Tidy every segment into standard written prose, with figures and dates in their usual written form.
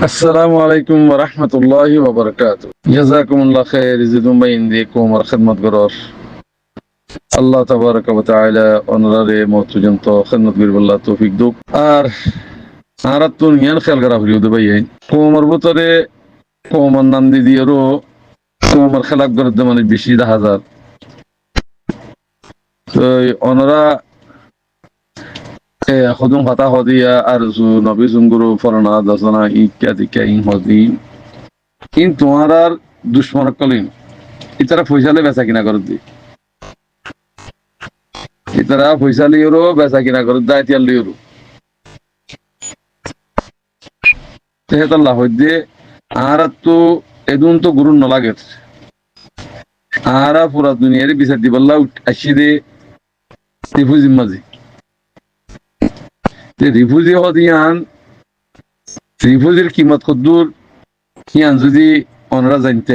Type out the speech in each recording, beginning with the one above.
السلام عليكم ورحمة الله وبركاته. جزاكم الله خير يزيدون بين ديكم ورخدمة قرار الله تبارك وتعالى অনরারে মত পর্যন্ত খেদমত করিব আল্লাহ তৌফিক দুক আর আরাতুন ইয়ান খেয়াল করা হইল ভাই কোমর ভিতরে কোমর নাম দি দিয়েরও কোমর খেলাক করতে মানে বেশি দেখা হাজার তো অনরা খুদুম কথা হদিয়া আর নবী জুঙ্গুরু ফরনা দসনা ইত্যাদি ইন হদি ইন তোমার আর দুশ্মন কলিন ইতারা পয়সালে বেচা কিনা করে দি ইতারা পয়সা লিওরও বেচা কিনা করে দেয় তিয়ার লিওরও তেহেতাল্লাহ হইদে আর তো এদুন তো গুরুন নলাগে আরা পুরা দুনিয়ারে বিচার দিবল্লা আসি দে রিফুজি মাঝি রিফুজি হদিয়ান রিফুজির কিমত কদ্দুর হিয়ান যদি অনরা জানতে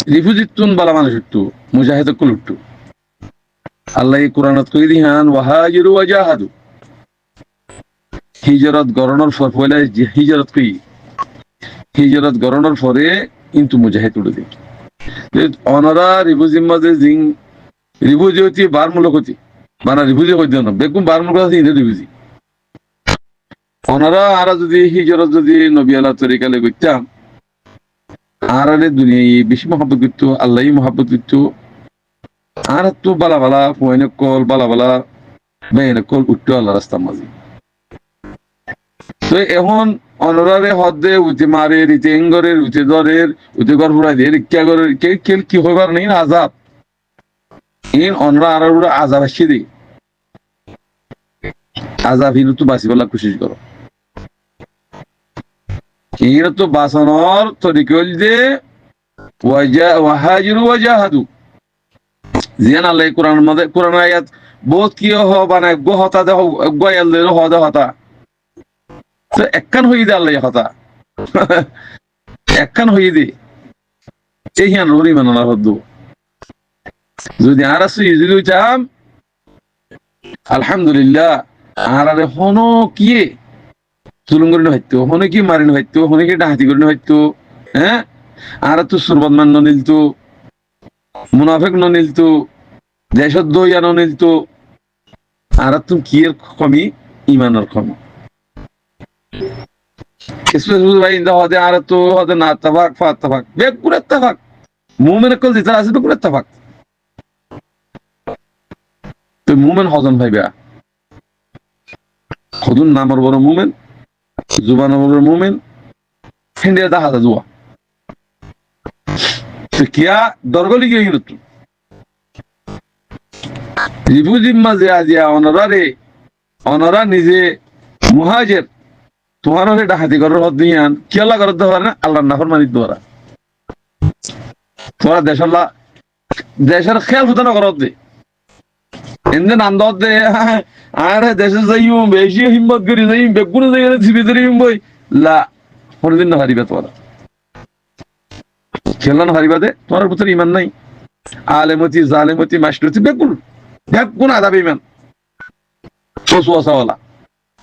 রিফুজির তুন বালা মানুষ উঠতো মুজাহিদ কুল উঠতো আল্লাহ কোরআনত কই দিহান ওয়াহাজিরু ওয়াজাহাদু হিজরত গরণর পর পয়লা হিজরত কই হিজরত গরণর পরে কিন্তু মুজাহিদ উঠে দি অনরা রিফুজির মাঝে জিং রিফুজি হতি বার মূলক হতি মানে রিফুজি কই দিও না বেকুম বার মূলক আছে রিফুজি ওনারা আরা যদি হিজরত যদি নবী আল্লাহ তরিকালে করতাম আরে দুনিয়া বেশি মহাব্বত করতো আল্লাহ মহাব্বত করতো আর তো বালা বালা ফুয়াইনে কল বালা বালা বেইনে কল উঠতো আল্লাহ রাস্তার মাঝে তো এখন অনরারে হদে উঠে মারে রিতে এঙ্গরের উঠে দরের উঠে ঘর ফুরাই দিয়ে রিক্কা করে কেল কি হইবার নেই আজাব ইন অনরা আর আজাব আসছে দি আজাব হিনু তো বাঁচি বলা কোশিশ করো এর তো বাঁচানোর তরিকল যে ওয়াহাজিরু ওয়াজাহাদু জিয়ান আল্লাহ কোরআন মধ্যে কোরআন আয়াত বহুত কি হ মানে গহতা দেহ গয়াল দে হ দেহতা তো একখান হই দে আল্লাহ হতা একখান হই দে এই হিয়ান রুরি মানালা হদ্দু যদি আর আসু যদি চাম আলহামদুলিল্লাহ আর আরে হনো কিয়ে জুলুম করে হইতো হনে কি মারিন হইতো হনে কি ডাহাতি করে হইতো হ্যাঁ আর তো সুরবদমান নিলতো মুনাফেক নিলতো দেশত দইয়া নিলতো আর তুমি কি এর কমি ইমানের কমি স্পেশাল ভাই ইন্দা হদে আর তো হদে না তাবাক ফাত তাবাক বেক করে তাবাক মুমিন কল দিতা আছে করে তাবাক তো মুমিন হজন ভাইবা খুদুন নামর বড় মুমিন জুবানের মুমিন হিন্দিয়া দা হাজা জুয়া তো কিয়া দরগলি গিয়ে গেল তো রিফুজির মাঝে আজিয়া অনরা নিজে মুহাজির তোমার হলে ডাকাতি করার হদ দিয়ান কি আল্লাহ করতে পারে না আল্লাহর নাফরমানি দ্বারা তোরা দেশের খেয়াল ফুটানো করত দে এমনি নান্দত দে আর দেশে যাইও বেশি হিম্মত করি যাই বেগুনে যাই জীবিতরি বই লা কোনদিন না হারিবে তোরা খেলনা না হারিবা দে তোমার ভিতরে ইমান নাই আলেমতি জালেমতি মাস্টরতি বেগুন আদাব ইমান ওয়ালা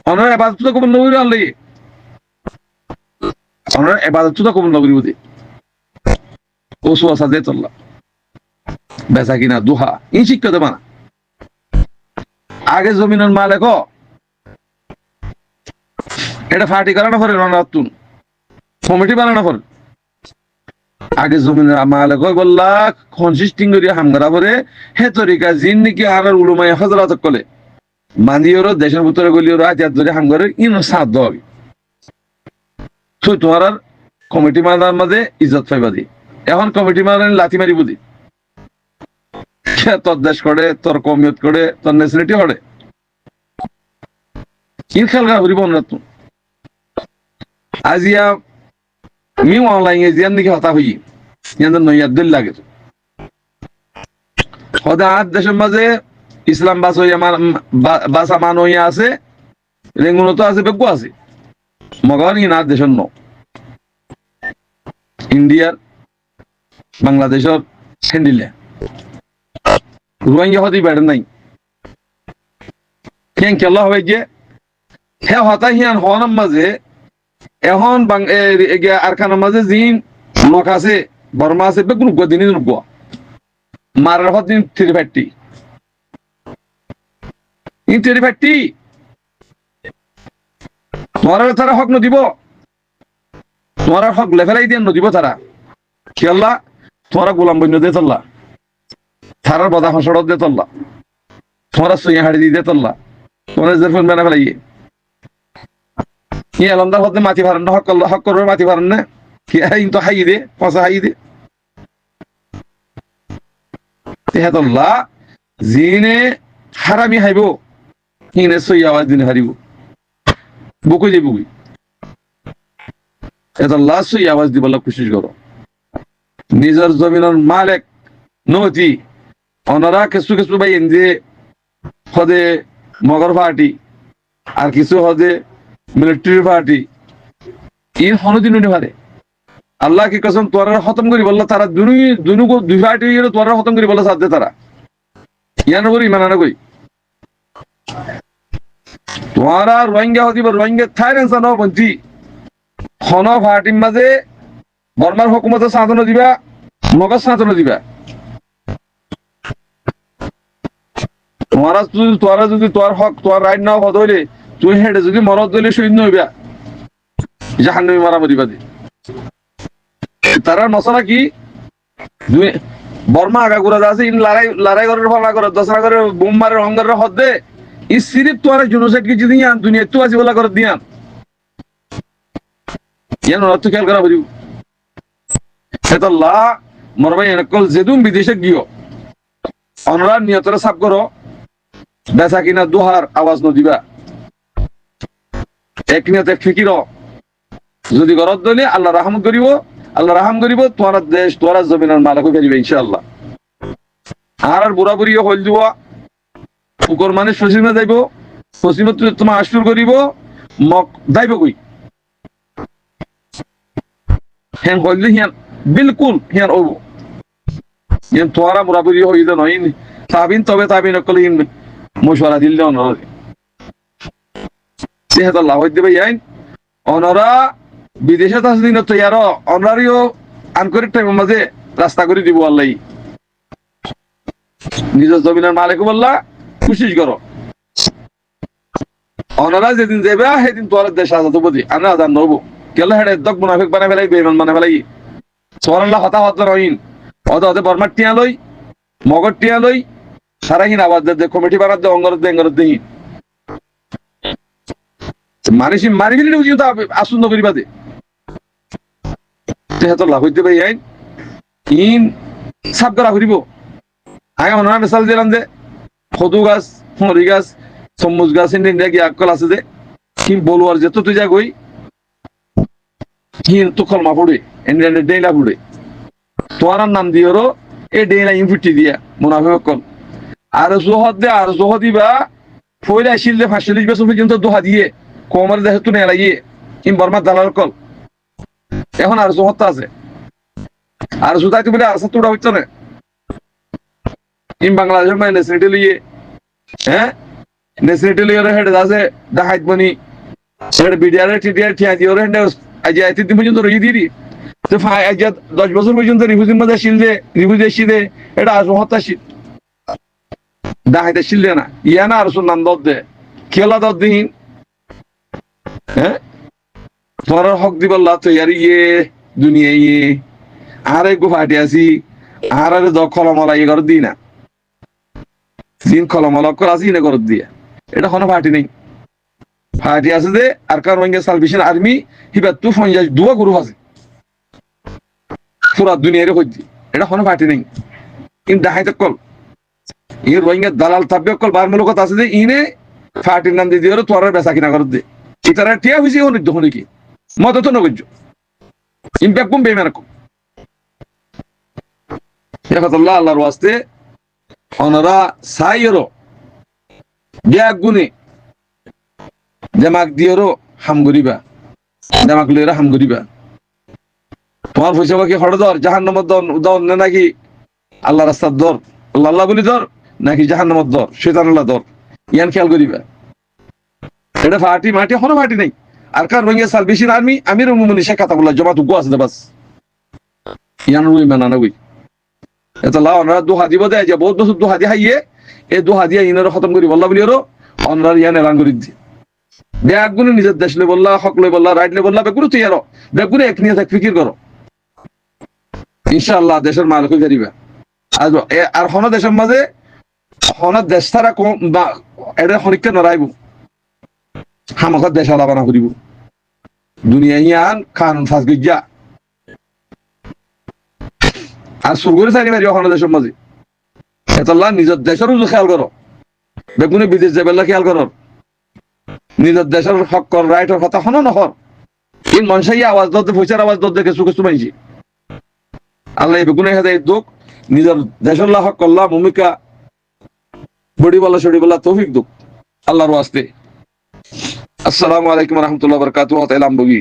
অনরা ইবাদত তো কবুল নবী আল্লাহ অনরা ইবাদত তো কবুল নবী বুদি ওয়াসা দে তোল্লা বেচা কিনা দুহা ইন শিক্ষা দেবা না আগে জমিনের মালিক এটা ফাটি করানো পরে রাতুন কমিটি বানানো পরে আগে জমিনের মালিক বললা কনসিস্টিং করি হামগারা পরে হে তরিকা জিন নাকি আর উলুমাই হযরত কলে মান্দিওর দেশের ভিতরে গলিওর আজাদ ধরে হামগারে ইন সাদ হবে তো তোমার কমিটি মানার মাঝে ইজ্জত পাইবা দি এখন কমিটি মানার লাথি মারি বুঝি তোর দেশ করে তোর কমিয়ত করে তোর নেসিলিটি হরে কি খেয়াল করা করিব না তুমি আজিয়া মিউ অনলাইন জিয়ান দিকে হতা হই ইয়ান নয়াদ দিল লাগে হদা আদ দেশের মাঝে ইসলাম বাস হই আমার বাসা মান হইয়া আছে রেঙ্গুনো তো আছে বেগু আছে মগান ইন আদ দেশের ন ইন্ডিয়ার বাংলাদেশের হ্যান্ডিলে রোহিঙ্গা হতেই পারে নাই কেন খেলা হবে যে হে হতা হিয়ান হওয়ার মাঝে এখন আরকানের মাঝে জিন নখ আছে বর্মা আছে বেগুন দিনই নুব মারার হত দিন তিরি ফাটি ইন তিরি ফাটি তোমার তারা হক নদিব তোমার হক লেফেলাই দিয়ে নদিব তারা খেয়াল্লা তোমার গোলাম বন্য দিয়ে তল্লা থারার বদা হসড় দিয়ে তল্লা তোমার সইয়া হাড়ি দিয়ে তল্লা তোমার ফোন বানা ফেলাইয়ে ই আলমদার হতে মাটি ভারেন না হক করবে মাটি ভারেন না কি তো হাই দে পচা হাই দে তেহাতল্লা জিনে হারামি হাইব হিনে সই আওয়াজ দিনে হারিব বুকুই দে বুকুই এতল্লা সই আওয়াজ দিবল্লা কোশিশ করো নিজের জমিনের মালিক নতি ওনারা কিছু কিছু ভাই এনজে হদে মগর পার্টি আর কিছু হদে মিলিটারি পার্টি ইন হনদিন উনি পারে আল্লাহ কি কসম তোরা খতম করি বললা তারা দুই পার্টি তোরা খতম করি বললা সাথে তারা ইয়ান করি মানানা কই তোরা রোহিঙ্গা হদিব রোহিঙ্গা থাইল্যান্ড সানো বন্তি হন পার্টির মাঝে বর্মার হুকুমতের সাধন দিবা মগজ সাধন দিবা তোরা যদি তোর হক তোর রাইট নাও হদ হইলে তুই হেঁটে যদি মরদ দইলে শহীদ নইবা জাহান্নামী মারামারি বাদে তারা মশলা কি বর্মা আগা ঘুরা আছে ইন লড়াই করে ফলা করে দশরা করে বোম মারে অঙ্গারের হদ দে ই সিরিপ তোর জুনুসাইড কিছু দিয়ান দুনিয়া তো আজি বলা করে দিয়ান ইয়ান অর্থ খেয়াল করা বুঝিব সেতাল্লাহ মরবাই এনেকল যেদুম বিদেশে গিয়ে অনরা নিয়তরে সাপ করো বেচা কিনা দুহার আওয়াজ নদিবা এক নিয়তে ফিকির যদি ঘরত দলে আল্লাহ রাহম করিব তোমার দেশ তোমার জমিনের মালিক ফেরিবে ইনশাআল্লাহ আর বুড়া বুড়ি হইল দিব পুকুর মানে পশ্চিমে যাইব পশ্চিমে তোমার আশুর করিব মক যাইব কই হ্যাঁ হইলে হিয়ান বিলকুল হিয়ান ওব ইয়ান তোরা বুড়া বুড়ি হইলে নয় তাবিন তবে তাবিন কলে মশওয়ারা দিলে অনরে সেহাতাল্লাহ হইতে ভাই আইন অনরা বিদেশে তাসদিন তৈয়ার অনারিও আনকরিক টাইমের মাঝে রাস্তা করে দিব আল্লাহ নিজের জমিনের মালিক বললা কোশিশ করো অনারা যেদিন যাবে সেদিন তোর দেশ আজাদ বুঝি আমি আজাদ নবো কেলে হেডে দক মুনাফিক বানাই ফেলাই বেমান বানাই ফেলাই সোয়াল্লাহ হতাহত রহিন অদে বর্মার টিয়া লই মগর টিয়া লই সারাহীন আবাদ দে কমিটি বানাত দে অঙ্গর দেহি মারিসি মারি ফেলি বুঝি তো আসুন করিবা দে তেহাত লাভ হইতে পাই আইন ইন সাপ করা ঘুরিব আগে মনে হয় মিসাল দিলাম যে ফদু গাছ মরি গাছ চম্মুচ গাছ ইন্ডিয়া গিয়ে আকল আছে যে কি বলু আর যেত তুই যা গই কি তো কলমা পড়ে ইন্ডিয়ান ডেইলা পড়ে তোমার নাম দিও এই ডেইলা ইনফিটি দিয়া মুনাফিক কল আর জোহদ দে আর জোহদ দিবা ফইলা আসিল দে 45 বছর পর্যন্ত দোহা দিয়ে কোমর দেহে তুই লাগিয়ে কিম বর্মা দালাল কল এখন আর জোহদটা আছে আর জুতাই তুমি আর তোড়া হচ্ছে না ইম বাংলাদেশের মানে নেসিটি লিয়ে হ্যাঁ নেসিটি লিয়ে হেডে আছে ডাহাইত বনি হেড বিডিআর টিডিআর ঠিয়া দিও হেডে আজ আই 3 দিন পর্যন্ত রই দিদি তো আজ 10 বছর পর্যন্ত রিফিউজির মধ্যে শিল দে রিফিউজি শিল দে এটা আর জোহদটা শিল ডাহাইতে শিল দে না ইয়া না আর সুনাম দদ দে খেলা দদ দিন হ্যাঁ তোর হক দিবল্লা তো ইয়ার ইয়ে দুনিয়া ইয়ে আর এক ফাটি আছি আর কলমলা ইয়ে করে দিই না দিন কলমলা করে আসি না করে দিয়ে এটা কোনো ফাটি নেই ফাটি আছে যে আর কারণ সালভেশন আর্মি হিবা তু ফঞ্জাজ দুয়া গ্রুপ আছে পুরা দুনিয়ারে হইতি এটা কোনো ফাটি নেই কিন্তু দেখাইতে কল ই রোহিঙ্গা দালাল থাকবে কল বার মুলকত আছে যে ইনে ফাটির নাম দিয়ে দিয়ে তোর বেচা কিনা করে দে ইতারা টিয়া হয়েছে দেখুন কি মত তো নগজ ইম্প্যাক্ট কম বেমান কম আল্লাহ আল্লাহর ওয়াস্তে ওনারা সাইরো ব্যাগ গুনে জামাক দিয়েরও হাম গরিবা জামাক লইরা হাম গরিবা তোমার পয়সা বাকি হড় দর জাহান্নামের দর নাকি আল্লাহ রাস্তার দর আল্লাহ বলি দর নাকি জাহান্নামের দর শয়তানুল্লাহ দর ইয়ান খেয়াল করিবা এটা ফাটি মাটি হনো ফাটি নাই আর কার রঙিয়া সালভেশন আর্মি আমির মুমিনি শেখ কাতাবুল্লাহ জমাত গো আছে বাস ইয়ান রুই মানানা গই এটা লা অনরা দু হাদি বদে যে বহুত বছর দু হাদি হাইয়ে এই দু হাদি ইনার খতম করি বল্লা বলিরো অনরার ইয়ান এলান করি দি বেগুনে নিজের দেশ লে বল্লা হক লে বল্লা রাইট লে বল্লা বেগুনে তুই এরো বেগুনে এক নিয়ে থাক ফিকির করো ইনশাআল্লাহ দেশের মালিক হয়ে যাবে আর হন দেশের মাঝে হন দেশ তারা কম বা এটা হরিকা নড়াইব হামাকত দেশ আলাপানা করিব দুনিয়া ইয়ান কানুন ফাঁস গিয়া আর সুরগুরি চাইনি মারি হন দেশের মাঝে এতলা নিজের দেশেরও খেয়াল করো বেগুনে বিদেশ যাবেলা খেয়াল করো নিজের দেশের হক কর রাইটের কথা হনো নহর এই মনসাই আওয়াজ দতে পয়সার আওয়াজ দতে কিছু কিছু মাইছি আল্লাহ বেগুনে হেদায় দুঃখ নিজের দেশের হক করলা ভূমিকা বডি বলা সড়ি বলা তৌফিক দুঃখ আল্লাহর ওয়াস্তে আসসালামু আলাইকুম রহমতুল্লাহ বরকাতুহ তাইলাম বগি